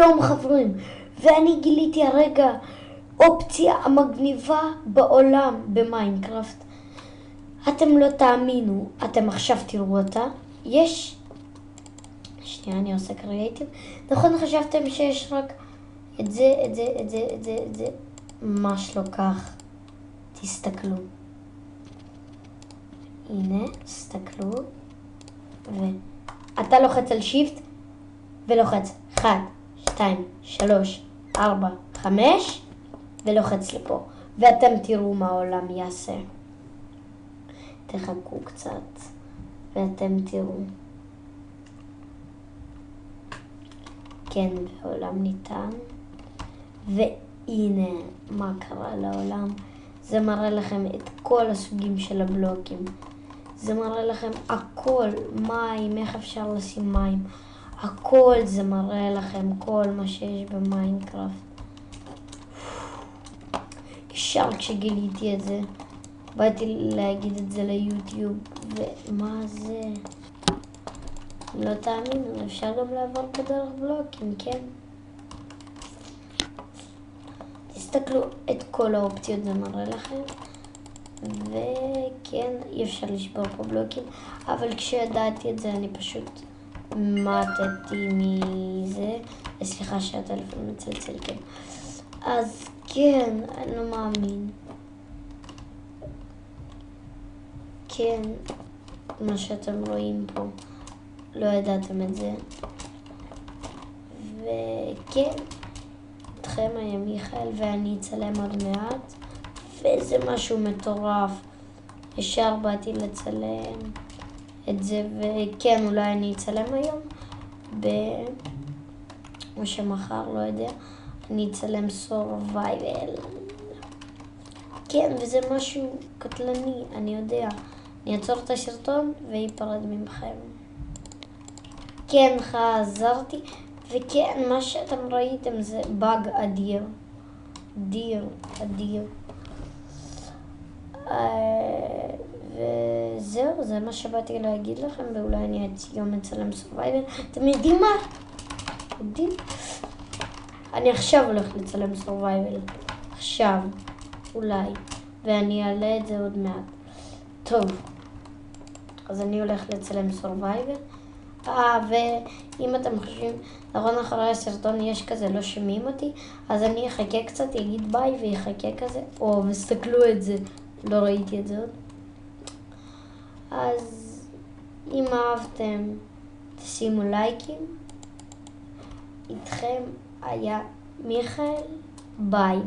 שלום חברים, ואני גיליתי הרגע אופציה המגניבה בעולם במיינקראפט. אתם לא תאמינו, אתם עכשיו תראו אותה. יש... שנייה, אני עושה קריאייטיב. נכון חשבתם שיש רק את זה, את זה. ממש לא כך. תסתכלו. הנה, תסתכלו. ואתה לוחץ על שיפט ולוחץ 1, 2, 3, 4, 5 ולוחץ לפה. ואתם תראו מה העולם יעשה. תחכו קצת ואתם תראו. כן, העולם ניתן. והנה מה קרה לעולם. זה מראה לכם את כל הסוגים של הבלוקים. זה מראה לכם הכל, מים, איך אפשר לשים מים. הכל זה מראה לכם כל מה שיש במיינקראפט. ישר כשגיליתי את זה, באתי להגיד את זה ליוטיוב, ומה זה? לא תאמינו, אפשר גם לעבור בדרך בלוקים, כן? תסתכלו את כל האופציות, זה מראה לכם. וכן, אי אפשר לשבור פה בלוקים, אבל כשידעתי את זה אני פשוט מתתי מזה. סליחה שהטלפון מצלצל, כן. אז כן, אני לא מאמין. כן, מה שאתם רואים פה, לא ידעתם את זה. וכן, אתכם היה מיכאל ואני אצלם עוד מעט. וזה משהו מטורף. ישר באתי לצלם את זה, וכן, אולי אני אצלם היום או שמחר, לא יודע. אני אצלם סורווייבל. כן, וזה משהו קטלני, אני יודע. אני אעצור את הסרטון ויפרד ממכם. כן, חזרתי, וכן, מה שאתם ראיתם זה באג אדיר. אדיר. וזהו, זה מה שבאתי להגיד לכם, ואולי אני היום אצלם סורווייבל. אתם יודעים מה? אני עכשיו הולך לצלם סורווייבל. עכשיו, אולי. ואני אעלה את זה עוד מעט. טוב. אז אני הולך לצלם סורווייבל. ואם אתם חושבים, נכון אחרי הסרטון יש כזה, לא שומעים אותי, אז אני אחכה קצת, יגיד ביי ויחכה כזה. וסתכלו את זה. לא ראיתי את זה עוד. אז אם אהבתם, תשימו לייקים. איתכם היה מיכאל, ביי.